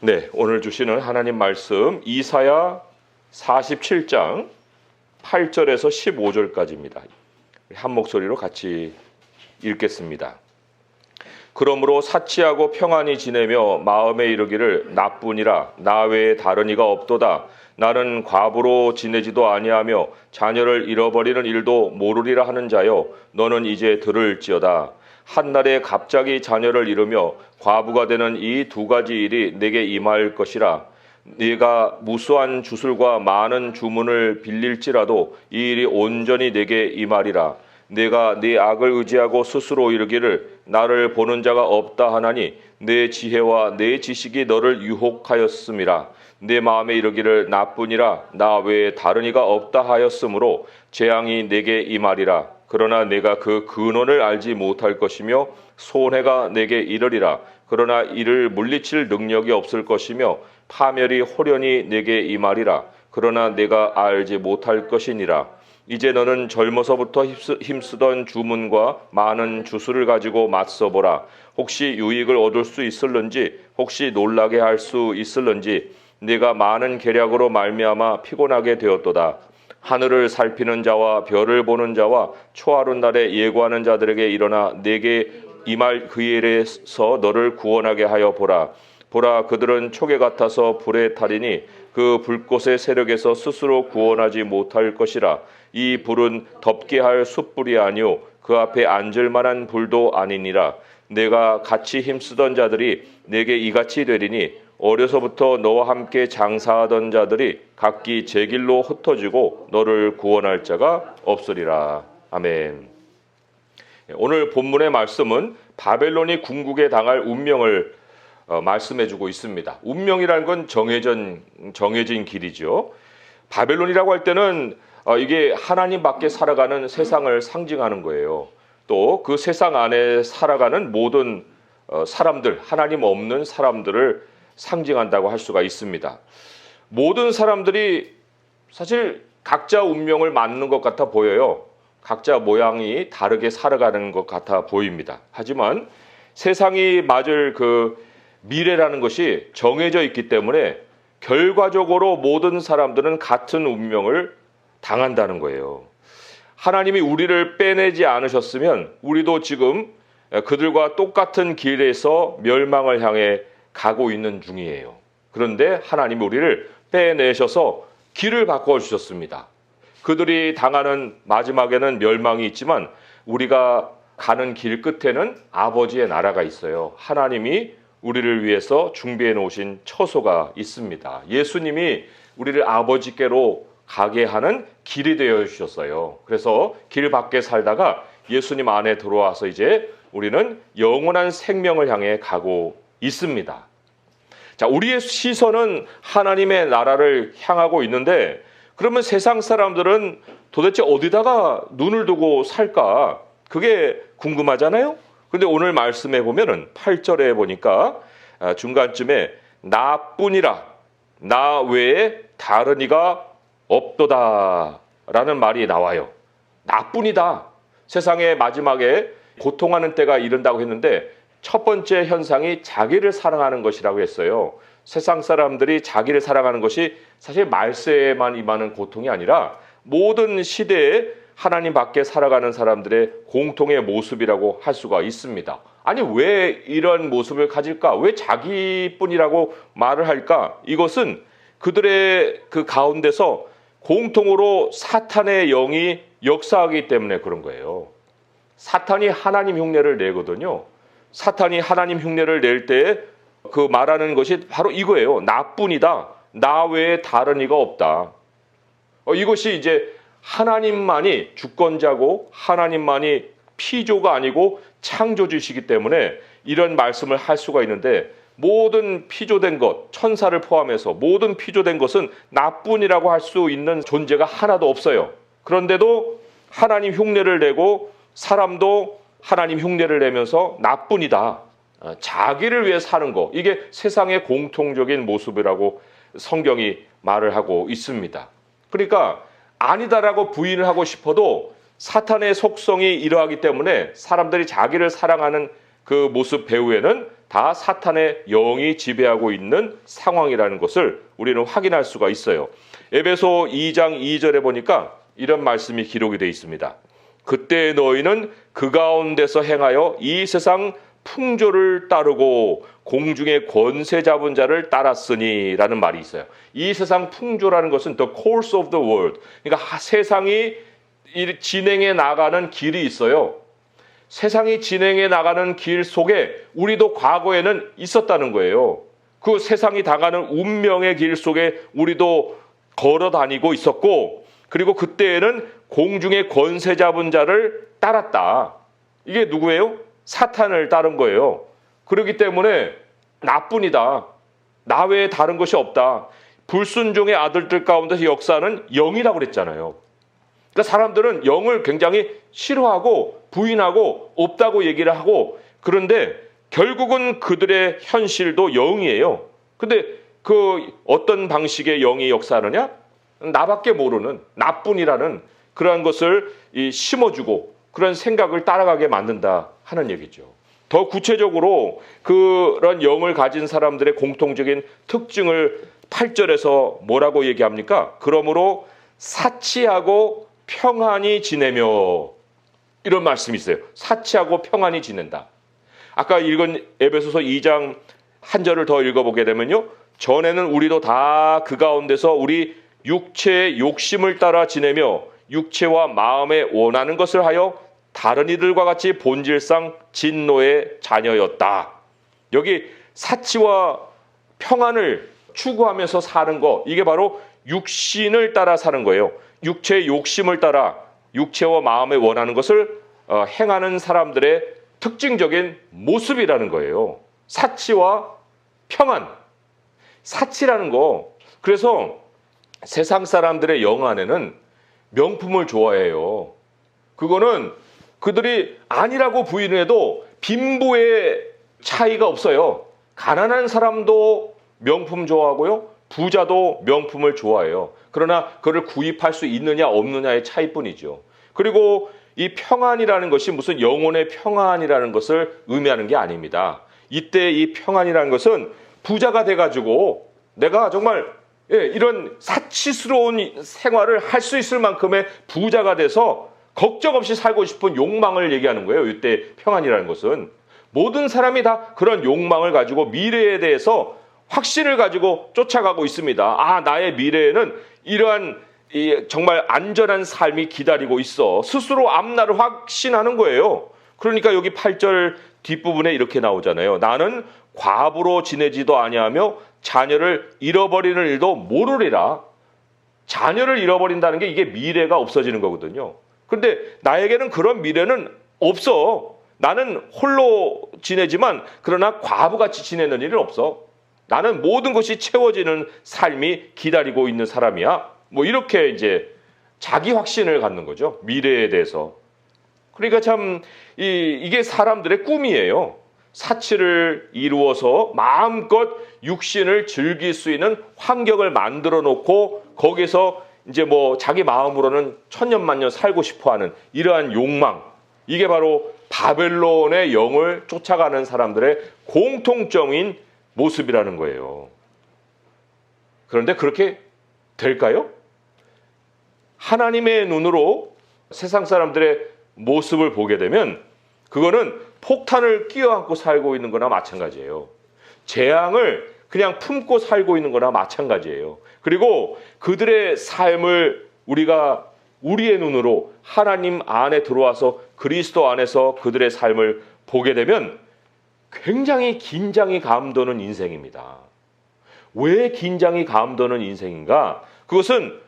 네, 오늘 주시는 하나님 말씀 이사야 47장 8절에서 15절까지입니다. 한 목소리로 같이 읽겠습니다. 그러므로 사치하고 평안히 지내며 마음에 이르기를 나뿐이라 나 외에 다른 이가 없도다. 나는 과부로 지내지도 아니하며 자녀를 잃어버리는 일도 모르리라 하는 자여 너는 이제 들을지어다. 한날에 갑자기 자녀를 잃으며 과부가 되는 이 두 가지 일이 내게 임할 것이라. 네가 무수한 주술과 많은 주문을 빌릴지라도 이 일이 온전히 내게 임하리라. 내가 네 악을 의지하고 스스로 이르기를 나를 보는 자가 없다 하나니 내 지혜와 내 지식이 너를 유혹하였음이라. 내 마음에 이르기를 나뿐이라 나 외에 다른 이가 없다 하였으므로 재앙이 내게 임하리라. 그러나 내가 그 근원을 알지 못할 것이며 손해가 내게 이르리라. 그러나 이를 물리칠 능력이 없을 것이며 파멸이 호련히 내게 임하리라. 그러나 내가 알지 못할 것이니라. 이제 너는 젊어서부터 힘쓰던 주문과 많은 주술을 가지고 맞서보라. 혹시 유익을 얻을 수 있을는지, 혹시 놀라게 할 수 있을는지. 네가 많은 계략으로 말미암아 피곤하게 되었도다. 하늘을 살피는 자와 별을 보는 자와 초하룻 날에 예고하는 자들에게 일어나 내게 임할 그 일에서 너를 구원하게 하여 보라. 보라, 그들은 초계 같아서 불에 타리니 그 불꽃의 세력에서 스스로 구원하지 못할 것이라. 이 불은 덮게 할 숯불이 아니오 그 앞에 앉을 만한 불도 아니니라. 내가 같이 힘쓰던 자들이 내게 이같이 되리니 어려서부터 너와 함께 장사하던 자들이 각기 제 길로 흩어지고 너를 구원할 자가 없으리라. 아멘. 오늘 본문의 말씀은 바벨론이 궁극에 당할 운명을 말씀해주고 있습니다. 운명이라는 건 정해진 길이죠. 바벨론이라고 할 때는 이게 하나님 밖에 살아가는 세상을 상징하는 거예요. 또 그 세상 안에 살아가는 모든 사람들, 하나님 없는 사람들을 상징한다고 할 수가 있습니다. 모든 사람들이 사실 각자 운명을 맞는 것 같아 보여요. 각자 모양이 다르게 살아가는 것 같아 보입니다. 하지만 세상이 맞을 그 미래라는 것이 정해져 있기 때문에 결과적으로 모든 사람들은 같은 운명을 당한다는 거예요. 하나님이 우리를 빼내지 않으셨으면 우리도 지금 그들과 똑같은 길에서 멸망을 향해 가고 있는 중이에요. 그런데 하나님이 우리를 빼내셔서 길을 바꿔주셨습니다. 그들이 당하는 마지막에는 멸망이 있지만 우리가 가는 길 끝에는 아버지의 나라가 있어요. 하나님이 우리를 위해서 준비해 놓으신 처소가 있습니다. 예수님이 우리를 아버지께로 가게 하는 길이 되어 주셨어요. 그래서 길 밖에 살다가 예수님 안에 들어와서 이제 우리는 영원한 생명을 향해 가고 있습니다. 자, 우리의 시선은 하나님의 나라를 향하고 있는데 그러면 세상 사람들은 도대체 어디다가 눈을 두고 살까? 그게 궁금하잖아요. 근데 오늘 말씀해 보면은 8절에 보니까 중간쯤에 나뿐이라 나 외에 다른 이가 없도다 라는 말이 나와요. 나뿐이다. 세상의 마지막에 고통하는 때가 이른다고 했는데 첫 번째 현상이 자기를 사랑하는 것이라고 했어요. 세상 사람들이 자기를 사랑하는 것이 사실 말세에만 임하는 고통이 아니라 모든 시대에 하나님 밖에 살아가는 사람들의 공통의 모습이라고 할 수가 있습니다. 아니 왜 이런 모습을 가질까? 왜 자기뿐이라고 말을 할까? 이것은 그들의 그 가운데서 공통으로 사탄의 영이 역사하기 때문에 그런 거예요. 사탄이 하나님 흉내를 내거든요. 사탄이 하나님 흉내를 낼 때 그 말하는 것이 바로 이거예요. 나뿐이다. 나 외에 다른 이가 없다. 이것이 이제 하나님만이 주권자고 하나님만이 피조가 아니고 창조주시기 때문에 이런 말씀을 할 수가 있는데 모든 피조된 것, 천사를 포함해서 모든 피조된 것은 나뿐이라고 할 수 있는 존재가 하나도 없어요. 그런데도 하나님 흉내를 내고 사람도 하나님 흉내를 내면서 나뿐이다. 자기를 위해 사는 거. 이게 세상의 공통적인 모습이라고 성경이 말을 하고 있습니다. 그러니까 아니다라고 부인을 하고 싶어도 사탄의 속성이 이러하기 때문에 사람들이 자기를 사랑하는 그 모습 배후에는 다 사탄의 영이 지배하고 있는 상황이라는 것을 우리는 확인할 수가 있어요. 에베소 2장 2절에 보니까 이런 말씀이 기록이 되어 있습니다. 그때 너희는 그 가운데서 행하여 이 세상 풍조를 따르고 공중의 권세 잡은 자를 따랐으니 라는 말이 있어요. 이 세상 풍조라는 것은 the course of the world. 그러니까 세상이 진행해 나가는 길이 있어요. 세상이 진행해 나가는 길 속에 우리도 과거에는 있었다는 거예요. 그 세상이 당하는 운명의 길 속에 우리도 걸어 다니고 있었고, 그리고 그때에는 공중의 권세 잡은 자를 따랐다. 이게 누구예요? 사탄을 따른 거예요. 그렇기 때문에 나뿐이다. 나 외에 다른 것이 없다. 불순종의 아들들 가운데서 역사하는 영이라고 그랬잖아요. 그러니까 사람들은 영을 굉장히 싫어하고 부인하고 없다고 얘기를 하고, 그런데 결국은 그들의 현실도 영이에요. 근데 그 어떤 방식의 영이 역사하느냐? 나밖에 모르는 나뿐이라는 그러한 것을 심어주고 그런 생각을 따라가게 만든다 하는 얘기죠. 더 구체적으로 그런 영을 가진 사람들의 공통적인 특징을 8절에서 뭐라고 얘기합니까? 그러므로 사치하고 평안히 지내며, 이런 말씀이 있어요. 사치하고 평안히 지낸다. 아까 읽은 에베소서 2장 한 절을 더 읽어보게 되면요, 전에는 우리도 다 그 가운데서 우리 육체의 욕심을 따라 지내며 육체와 마음에 원하는 것을 하여 다른 이들과 같이 본질상 진노의 자녀였다. 여기 사치와 평안을 추구하면서 사는 거, 이게 바로 육신을 따라 사는 거예요. 육체의 욕심을 따라 육체와 마음에 원하는 것을 행하는 사람들의 특징적인 모습이라는 거예요. 사치와 평안. 사치라는 거, 그래서 세상 사람들의 영 안에는 명품을 좋아해요. 그거는 그들이 아니라고 부인해도 빈부의 차이가 없어요. 가난한 사람도 명품 좋아하고요, 부자도 명품을 좋아해요. 그러나 그를 구입할 수 있느냐 없느냐의 차이뿐이죠. 그리고 이 평안이라는 것이 무슨 영혼의 평안이라는 것을 의미하는 게 아닙니다. 이때 이 평안이라는 것은 부자가 돼가지고 내가 정말 이런 사치스러운 생활을 할 수 있을 만큼의 부자가 돼서 걱정 없이 살고 싶은 욕망을 얘기하는 거예요. 이때 평안이라는 것은 모든 사람이 다 그런 욕망을 가지고 미래에 대해서 확신을 가지고 쫓아가고 있습니다. 아, 나의 미래에는 이러한 정말 안전한 삶이 기다리고 있어. 스스로 앞날을 확신하는 거예요. 그러니까 여기 8절 뒷부분에 이렇게 나오잖아요. 나는 과부로 지내지도 아니하며 자녀를 잃어버리는 일도 모르리라. 자녀를 잃어버린다는 게 이게 미래가 없어지는 거거든요. 그런데 나에게는 그런 미래는 없어. 나는 홀로 지내지만 그러나 과부같이 지내는 일은 없어. 나는 모든 것이 채워지는 삶이 기다리고 있는 사람이야. 뭐 이렇게 이제 자기 확신을 갖는 거죠. 미래에 대해서. 그러니까 참 이게 사람들의 꿈이에요. 사치를 이루어서 마음껏 육신을 즐길 수 있는 환경을 만들어 놓고 거기서 이제 뭐 자기 마음으로는 천년만년 살고 싶어 하는 이러한 욕망. 이게 바로 바벨론의 영을 쫓아가는 사람들의 공통점인 모습이라는 거예요. 그런데 그렇게 될까요? 하나님의 눈으로 세상 사람들의 모습을 보게 되면 그거는 폭탄을 끼어안고 살고 있는 거나 마찬가지예요. 재앙을 그냥 품고 살고 있는 거나 마찬가지예요. 그리고 그들의 삶을 우리가 우리의 눈으로 하나님 안에 들어와서 그리스도 안에서 그들의 삶을 보게 되면 굉장히 긴장이 감도는 인생입니다. 왜 긴장이 감도는 인생인가? 그것은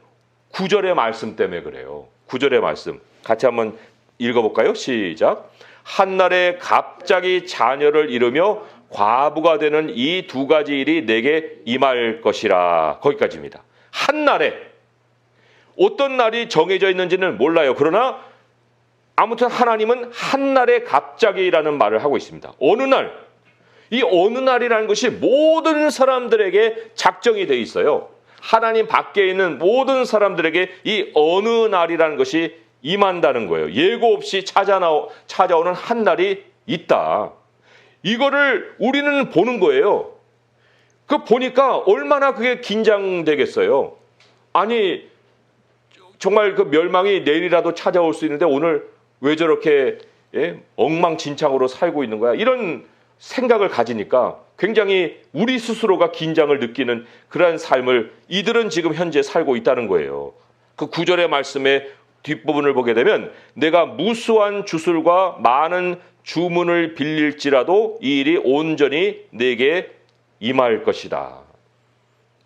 9절의 말씀 때문에 그래요. 9절의 말씀 같이 한번 읽어볼까요? 시작. 한날에 갑자기 자녀를 잃으며 과부가 되는 이 두 가지 일이 내게 임할 것이라. 거기까지입니다. 한날에, 어떤 날이 정해져 있는지는 몰라요. 그러나 아무튼 하나님은 한날에 갑자기라는 말을 하고 있습니다. 어느 날, 이 어느 날이라는 것이 모든 사람들에게 작정이 돼 있어요. 하나님 밖에 있는 모든 사람들에게 이 어느 날이라는 것이 임한다는 거예요. 예고 없이 찾아오는 한 날이 있다. 이거를 우리는 보는 거예요. 그 보니까 얼마나 그게 긴장되겠어요. 아니 정말 그 멸망이 내일이라도 찾아올 수 있는데 오늘 왜 저렇게 엉망진창으로 살고 있는 거야? 이런 생각을 가지니까 굉장히 우리 스스로가 긴장을 느끼는 그러한 삶을 이들은 지금 현재 살고 있다는 거예요. 그 9절의 말씀의 뒷부분을 보게 되면 내가 무수한 주술과 많은 주문을 빌릴지라도 이 일이 온전히 내게 임할 것이다.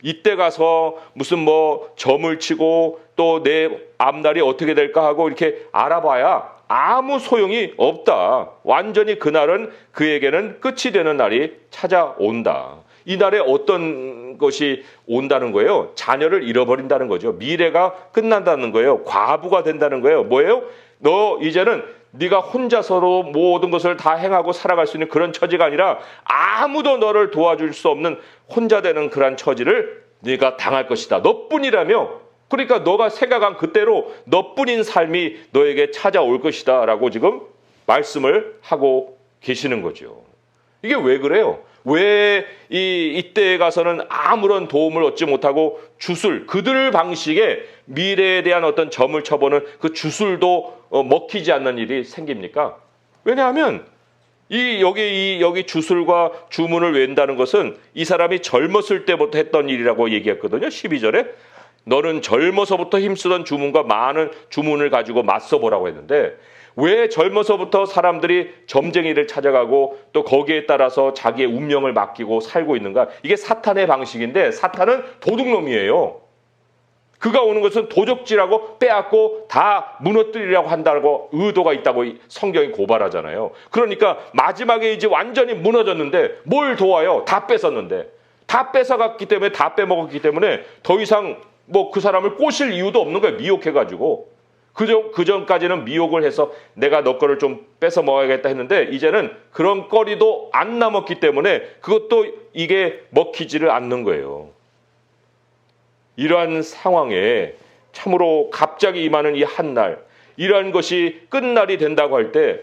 이때 가서 무슨 뭐 점을 치고 또 내 앞날이 어떻게 될까 하고 이렇게 알아봐야 아무 소용이 없다. 완전히 그날은 그에게는 끝이 되는 날이 찾아온다. 이 날에 어떤 것이 온다는 거예요? 자녀를 잃어버린다는 거죠. 미래가 끝난다는 거예요. 과부가 된다는 거예요. 뭐예요? 너 이제는 네가 혼자서로 모든 것을 다 행하고 살아갈 수 있는 그런 처지가 아니라 아무도 너를 도와줄 수 없는 혼자 되는 그런 처지를 네가 당할 것이다. 너뿐이라며. 그러니까 너가 생각한 그대로 너뿐인 삶이 너에게 찾아올 것이다 라고 지금 말씀을 하고 계시는 거죠. 이게 왜 그래요? 왜 이때에 가서는 아무런 도움을 얻지 못하고 주술, 그들 방식의 미래에 대한 어떤 점을 쳐보는 그 주술도 먹히지 않는 일이 생깁니까? 왜냐하면 여기 주술과 주문을 웬다는 것은 이 사람이 젊었을 때부터 했던 일이라고 얘기했거든요. 12절에. 너는 젊어서부터 힘쓰던 주문과 많은 주문을 가지고 맞서보라고 했는데 왜 젊어서부터 사람들이 점쟁이를 찾아가고 또 거기에 따라서 자기의 운명을 맡기고 살고 있는가? 이게 사탄의 방식인데 사탄은 도둑놈이에요. 그가 오는 것은 도적질하고 빼앗고 다 무너뜨리려고 한다고 의도가 있다고 성경이 고발하잖아요. 그러니까 마지막에 이제 완전히 무너졌는데 뭘 도와요? 다 뺏었는데. 다 뺏어갔기 때문에 다 빼먹었기 때문에 더 이상 뭐 그 사람을 꼬실 이유도 없는 거예요. 미혹해가지고. 그 전까지는 미혹을 해서 내가 너 거를 좀 뺏어 먹어야겠다 했는데 이제는 그런 거리도 안 남았기 때문에 그것도 이게 먹히지를 않는 거예요. 이러한 상황에 참으로 갑자기 임하는 이 한날, 이러한 것이 끝날이 된다고 할 때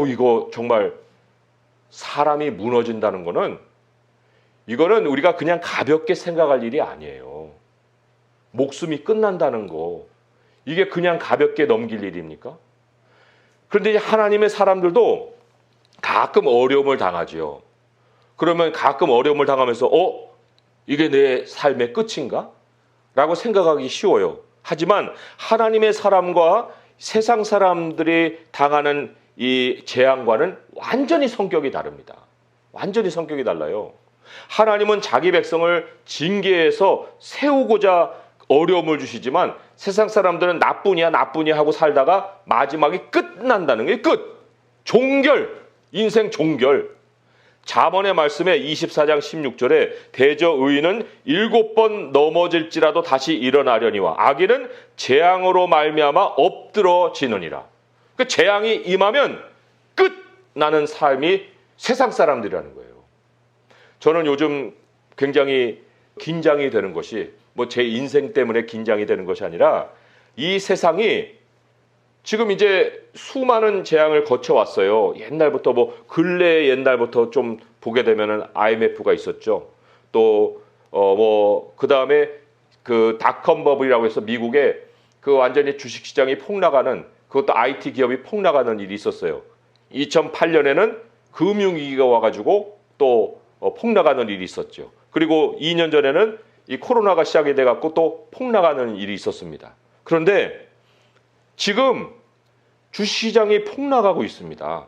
이거 정말 사람이 무너진다는 거는 이거는 우리가 그냥 가볍게 생각할 일이 아니에요. 목숨이 끝난다는 거, 이게 그냥 가볍게 넘길 일입니까? 그런데 하나님의 사람들도 가끔 어려움을 당하지요. 그러면 가끔 어려움을 당하면서 이게 내 삶의 끝인가? 라고 생각하기 쉬워요. 하지만 하나님의 사람과 세상 사람들이 당하는 이 재앙과는 완전히 성격이 다릅니다. 완전히 성격이 달라요. 하나님은 자기 백성을 징계해서 세우고자 어려움을 주시지만 세상 사람들은 나뿐이야 하고 살다가 마지막이 끝난다는 게 끝. 종결. 인생 종결. 잠언의 말씀에 24장 16절에 대저 의인은 7번 넘어질지라도 다시 일어나려니와 악인은 재앙으로 말미암아 엎드러지느니라. 그 재앙이 임하면 끝나는 삶이 세상 사람들이라는 거예요. 저는 요즘 굉장히 긴장이 되는 것이 뭐 제 인생 때문에 긴장이 되는 것이 아니라 이 세상이 지금 이제 수많은 재앙을 거쳐왔어요. 옛날부터 근래 옛날부터 좀 보게 되면은 IMF가 있었죠. 또 그 다음에 그 닷컴 버블이라고 해서 미국에 그 완전히 주식시장이 폭락하는, 그것도 IT 기업이 폭락하는 일이 있었어요. 2008년에는 금융위기가 와가지고 또 폭락하는 일이 있었죠. 그리고 2년 전에는 이 코로나가 시작이 돼갖고 또 폭락하는 일이 있었습니다. 그런데 지금 주식시장이 폭락하고 있습니다.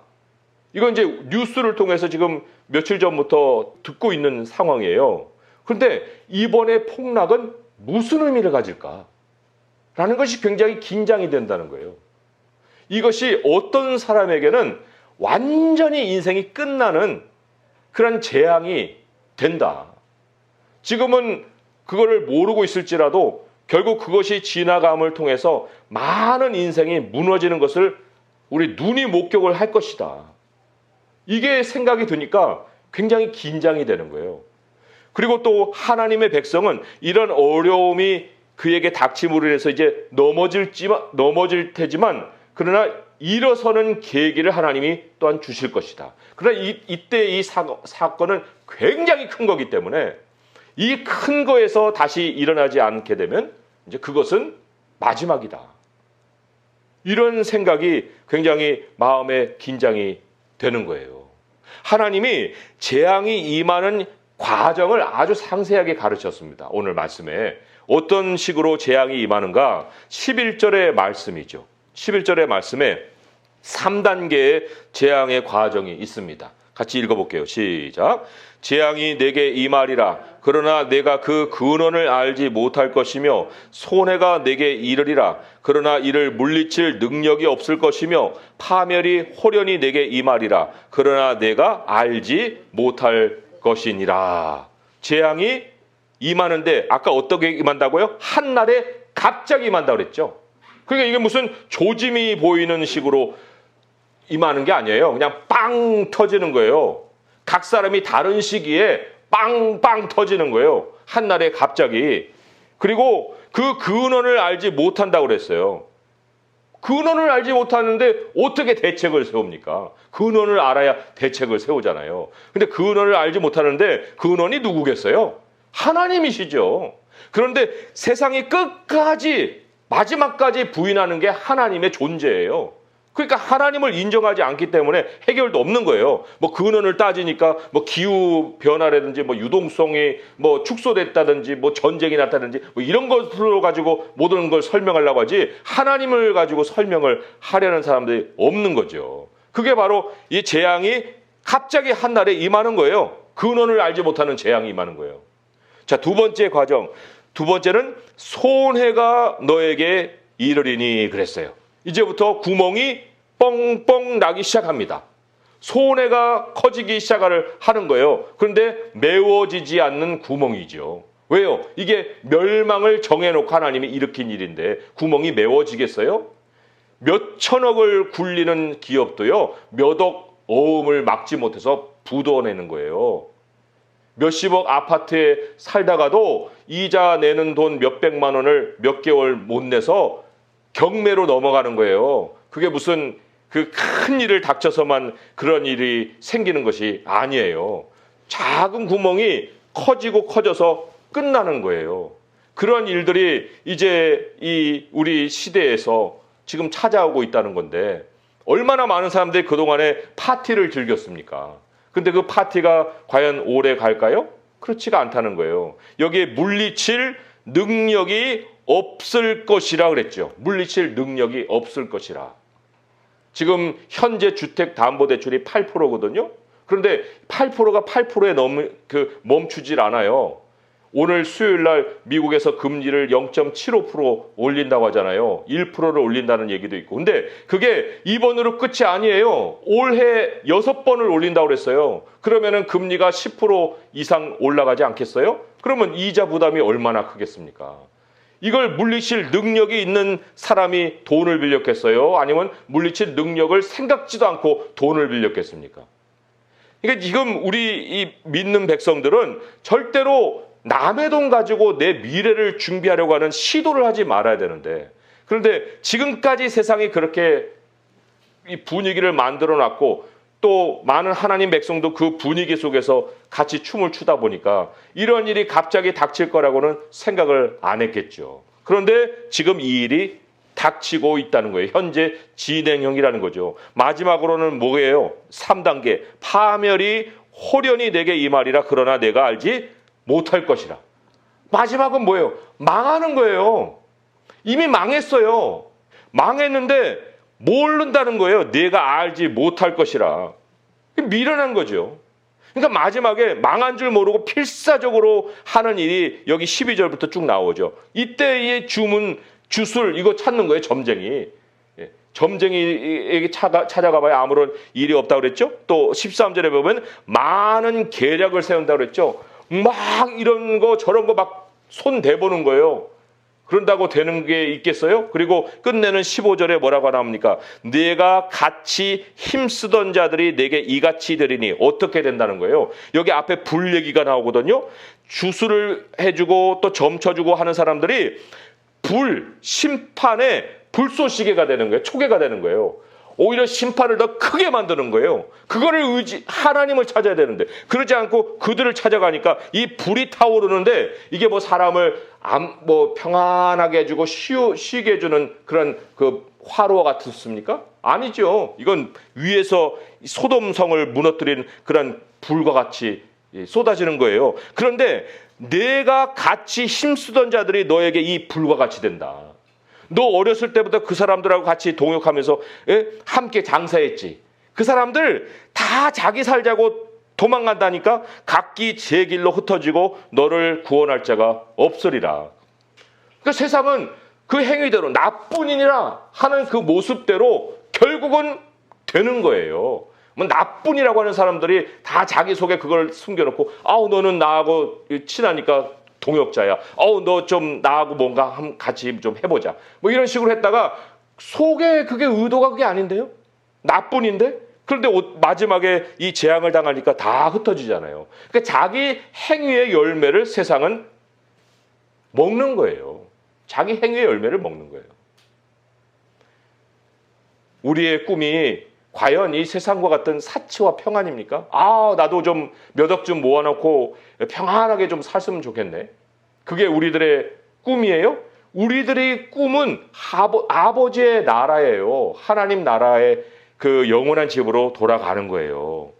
이건 이제 뉴스를 통해서 지금 며칠 전부터 듣고 있는 상황이에요. 그런데 이번에 폭락은 무슨 의미를 가질까? 라는 것이 굉장히 긴장이 된다는 거예요. 이것이 어떤 사람에게는 완전히 인생이 끝나는 그런 재앙이 된다. 지금은 그거를 모르고 있을지라도 결국 그것이 지나감을 통해서 많은 인생이 무너지는 것을 우리 눈이 목격을 할 것이다. 이게 생각이 드니까 굉장히 긴장이 되는 거예요. 그리고 또 하나님의 백성은 이런 어려움이 그에게 닥침으로 인해서 이제 넘어질 테지만 그러나 일어서는 계기를 하나님이 또한 주실 것이다. 그러나 이때 이 사건은 굉장히 큰 거기 때문에 이 큰 거에서 다시 일어나지 않게 되면 이제 그것은 마지막이다. 이런 생각이 굉장히 마음에 긴장이 되는 거예요. 하나님이 재앙이 임하는 과정을 아주 상세하게 가르쳤습니다. 오늘 말씀에 어떤 식으로 재앙이 임하는가? 11절의 말씀이죠. 11절의 말씀에 3단계의 재앙의 과정이 있습니다. 같이 읽어볼게요. 시작. 재앙이 내게 임하리라. 그러나 내가 그 근원을 알지 못할 것이며 손해가 내게 이르리라. 그러나 이를 물리칠 능력이 없을 것이며 파멸이 호련히 내게 임하리라. 그러나 내가 알지 못할 것이니라. 재앙이 임하는데 아까 어떻게 임한다고요? 한날에 갑자기 임한다고 그랬죠. 그러니까 이게 무슨 조짐이 보이는 식으로 임하는 게 아니에요. 그냥 빵 터지는 거예요. 각 사람이 다른 시기에 빵빵 터지는 거예요. 한날에 갑자기. 그리고 그 근원을 알지 못한다고 그랬어요. 근원을 알지 못하는데 어떻게 대책을 세웁니까? 근원을 알아야 대책을 세우잖아요. 근데 근원을 알지 못하는데 근원이 누구겠어요? 하나님이시죠. 그런데 세상이 끝까지 마지막까지 부인하는 게 하나님의 존재예요. 그러니까 하나님을 인정하지 않기 때문에 해결도 없는 거예요. 뭐 근원을 따지니까 뭐 기후 변화라든지 뭐 유동성이 뭐 축소됐다든지 뭐 전쟁이 났다든지 뭐 이런 것으로 가지고 모든 걸 설명하려고 하지 하나님을 가지고 설명을 하려는 사람들이 없는 거죠. 그게 바로 이 재앙이 갑자기 한날에 임하는 거예요. 근원을 알지 못하는 재앙이 임하는 거예요. 자, 두 번째 과정. 두 번째는 손해가 너에게 이르리니 그랬어요. 이제부터 구멍이 뻥뻥 나기 시작합니다. 손해가 커지기 시작하는 거예요. 그런데 메워지지 않는 구멍이죠. 왜요? 이게 멸망을 정해놓고 하나님이 일으킨 일인데 구멍이 메워지겠어요? 몇 천억을 굴리는 기업도요. 몇억 어음을 막지 못해서 부도내는 거예요. 몇십억 아파트에 살다가도 이자 내는 돈 몇백만 원을 몇 개월 못 내서 경매로 넘어가는 거예요. 그게 무슨 그 큰 일을 닥쳐서만 그런 일이 생기는 것이 아니에요. 작은 구멍이 커지고 커져서 끝나는 거예요. 그런 일들이 이제 이 우리 시대에서 지금 찾아오고 있다는 건데 얼마나 많은 사람들이 그동안에 파티를 즐겼습니까? 근데 그 파티가 과연 오래 갈까요? 그렇지가 않다는 거예요. 여기에 물리칠 능력이 없을 것이라 그랬죠. 물리칠 능력이 없을 것이라. 지금 현재 주택담보대출이 8%거든요. 그런데 8%가 8%에 멈추질 않아요. 오늘 수요일 날 미국에서 금리를 0.75% 올린다고 하잖아요. 1%를 올린다는 얘기도 있고. 근데 그게 이번으로 끝이 아니에요. 올해 6번을 올린다고 그랬어요. 그러면은 금리가 10% 이상 올라가지 않겠어요? 그러면 이자 부담이 얼마나 크겠습니까? 이걸 물리칠 능력이 있는 사람이 돈을 빌렸겠어요? 아니면 물리칠 능력을 생각지도 않고 돈을 빌렸겠습니까? 그러니까 지금 우리 이 믿는 백성들은 절대로 남의 돈 가지고 내 미래를 준비하려고 하는 시도를 하지 말아야 되는데, 그런데 지금까지 세상이 그렇게 이 분위기를 만들어 놨고 또 많은 하나님 백성도 그 분위기 속에서 같이 춤을 추다 보니까 이런 일이 갑자기 닥칠 거라고는 생각을 안 했겠죠. 그런데 지금 이 일이 닥치고 있다는 거예요. 현재 진행형이라는 거죠. 마지막으로는 뭐예요? 3단계. 파멸이 호련히 내게 임하리라. 그러나 내가 알지 못할 것이라. 마지막은 뭐예요? 망하는 거예요. 이미 망했어요. 망했는데 모른다는 거예요. 내가 알지 못할 것이라. 미련한 거죠. 그러니까 마지막에 망한 줄 모르고 필사적으로 하는 일이 여기 12절부터 쭉 나오죠. 이때의 주술 이거 찾는 거예요. 점쟁이. 점쟁이에게 찾아가 봐야 아무런 일이 없다고 그랬죠. 또 13절에 보면 많은 계략을 세운다고 그랬죠. 막 이런 거 저런 거 막 손 대보는 거예요. 그런다고 되는 게 있겠어요? 그리고 끝내는 15절에 뭐라고 나옵니까? 내가 같이 힘쓰던 자들이 내게 이같이 되리니 어떻게 된다는 거예요? 여기 앞에 불 얘기가 나오거든요. 주술을 해주고 또 점쳐주고 하는 사람들이 심판의 불쏘시개가 되는 거예요. 초계가 되는 거예요. 오히려 심판을 더 크게 만드는 거예요. 그거를 하나님을 찾아야 되는데 그러지 않고 그들을 찾아가니까 이 불이 타오르는데 이게 뭐 사람을 평안하게 해주고 쉬게 해주는 그런 그 화로와 같습니까? 아니죠. 이건 위에서 소돔성을 무너뜨린 그런 불과 같이 쏟아지는 거예요. 그런데 내가 같이 힘쓰던 자들이 너에게 이 불과 같이 된다. 너 어렸을 때부터 그 사람들하고 같이 동역하면서 함께 장사했지. 그 사람들 다 자기 살자고 도망간다니까 각기 제 길로 흩어지고 너를 구원할 자가 없으리라. 그러니까 세상은 그 행위대로 나뿐이니라 하는 그 모습대로 결국은 되는 거예요. 뭐 나뿐이라고 하는 사람들이 다 자기 속에 그걸 숨겨놓고 너는 나하고 친하니까 동역자야. 너 좀 나하고 뭔가 같이 좀 해보자. 뭐 이런 식으로 했다가 속에 그게 의도가 그게 아닌데요. 나뿐인데. 그런데 마지막에 이 재앙을 당하니까 다 흩어지잖아요. 그러니까 자기 행위의 열매를 세상은 먹는 거예요. 자기 행위의 열매를 먹는 거예요. 우리의 꿈이 과연 이 세상과 같은 사치와 평안입니까? 나도 좀 몇 억 좀 모아놓고 평안하게 좀 살았으면 좋겠네. 그게 우리들의 꿈이에요? 우리들의 꿈은 아버지의 나라예요. 하나님 나라의 그 영원한 집으로 돌아가는 거예요.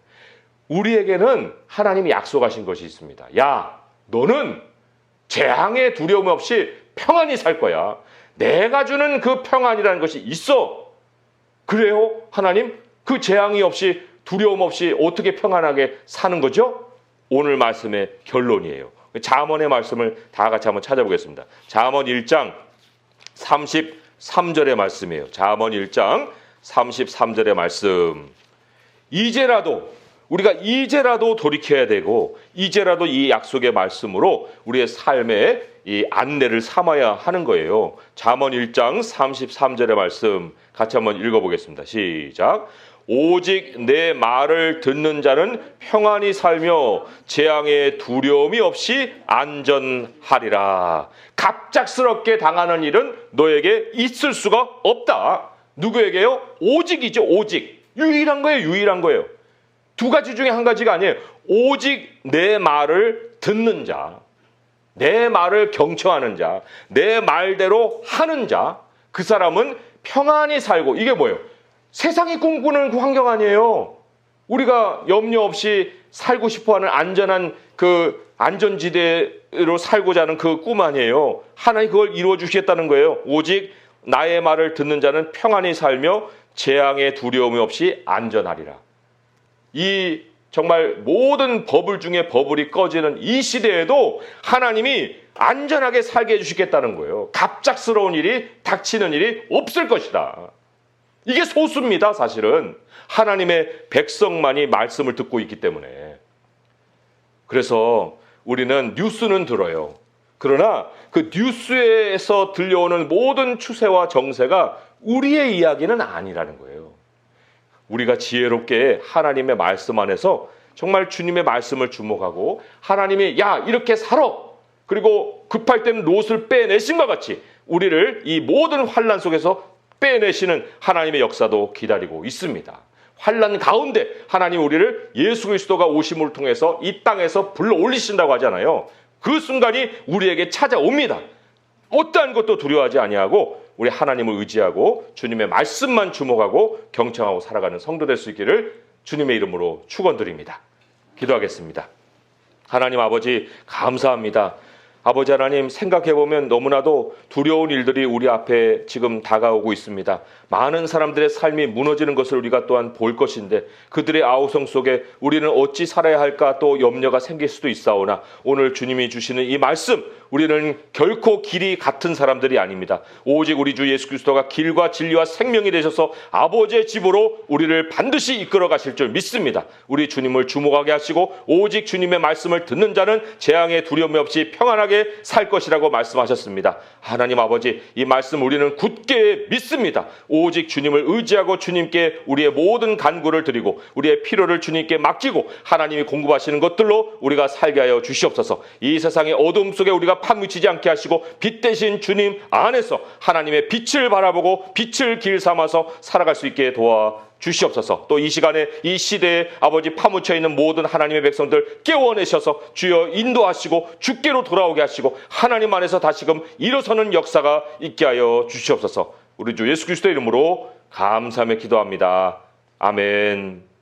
우리에게는 하나님이 약속하신 것이 있습니다. 야, 너는 재앙의 두려움 없이 평안히 살 거야. 내가 주는 그 평안이라는 것이 있어. 그래요? 하나님? 그 재앙이 없이 두려움 없이 어떻게 평안하게 사는 거죠? 오늘 말씀의 결론이에요. 잠언의 말씀을 다 같이 한번 찾아보겠습니다. 잠언 1장 33절의 말씀이에요. 잠언 1장 33절의 말씀. 우리가 이제라도 돌이켜야 되고 이제라도 이 약속의 말씀으로 우리의 삶에 이 안내를 삼아야 하는 거예요. 잠언 1장 33절의 말씀 같이 한번 읽어보겠습니다. 시작. 오직 내 말을 듣는 자는 평안히 살며 재앙의 두려움이 없이 안전하리라. 갑작스럽게 당하는 일은 너에게 있을 수가 없다. 누구에게요? 오직이죠. 오직. 유일한 거예요. 유일한 거예요. 두 가지 중에 한 가지가 아니에요. 오직 내 말을 듣는 자, 내 말을 경청하는 자, 내 말대로 하는 자, 그 사람은 평안히 살고, 이게 뭐예요? 세상이 꿈꾸는 그 환경 아니에요. 우리가 염려 없이 살고 싶어하는 안전한 그 안전지대로 살고자 하는 그 꿈 아니에요. 하나님 그걸 이루어 주시겠다는 거예요. 오직 나의 말을 듣는 자는 평안히 살며 재앙의 두려움이 없이 안전하리라. 이 정말 모든 버블 중에 버블이 꺼지는 이 시대에도 하나님이 안전하게 살게 해주시겠다는 거예요. 갑작스러운 일이 닥치는 일이 없을 것이다. 이게 소수입니다. 사실은 하나님의 백성만이 말씀을 듣고 있기 때문에. 그래서 우리는 뉴스는 들어요. 그러나 그 뉴스에서 들려오는 모든 추세와 정세가 우리의 이야기는 아니라는 거예요. 우리가 지혜롭게 하나님의 말씀 안에서 정말 주님의 말씀을 주목하고 하나님이 야 이렇게 살아. 그리고 급할 때는 롯을 빼내신 것 같이 우리를 이 모든 환난 속에서 빼내시는 하나님의 역사도 기다리고 있습니다. 환난 가운데 하나님 우리를 예수 그리스도가 오심을 통해서 이 땅에서 불러 올리신다고 하잖아요. 그 순간이 우리에게 찾아옵니다. 어떠한 것도 두려워하지 아니하고 우리 하나님을 의지하고 주님의 말씀만 주목하고 경청하고 살아가는 성도 될 수 있기를 주님의 이름으로 축원드립니다. 기도하겠습니다. 하나님 아버지 감사합니다. 아버지 하나님 생각해보면 너무나도 두려운 일들이 우리 앞에 지금 다가오고 있습니다. 많은 사람들의 삶이 무너지는 것을 우리가 또한 볼 것인데 그들의 아우성 속에 우리는 어찌 살아야 할까 또 염려가 생길 수도 있사오나 오늘 주님이 주시는 이 말씀 우리는 결코 길이 같은 사람들이 아닙니다. 오직 우리 주 예수 그리스도가 길과 진리와 생명이 되셔서 아버지의 집으로 우리를 반드시 이끌어 가실 줄 믿습니다. 우리 주님을 주목하게 하시고 오직 주님의 말씀을 듣는 자는 재앙의 두려움 없이 평안하게 살 것이라고 말씀하셨습니다. 하나님 아버지 이 말씀 우리는 굳게 믿습니다. 오직 주님을 의지하고 주님께 우리의 모든 간구를 드리고 우리의 필요를 주님께 맡기고 하나님이 공급하시는 것들로 우리가 살게 하여 주시옵소서. 이 세상의 어둠 속에 우리가 어디에나 파묻히지 않게 하시고 빛 대신 주님 안에서 하나님의 빛을 바라보고 빛을 길 삼아서 살아갈 수 있게 도와 주시옵소서. 또 이 시간에 이 시대에 아버지 파묻혀 있는 모든 하나님의 백성들 깨워내셔서 주여 인도하시고 주께로 돌아오게 하시고 하나님 안에서 다시금 일어서는 역사가 있게 하여 주시옵소서. 우리 주 예수 그리스도의 이름으로 감사하며 기도합니다. 아멘.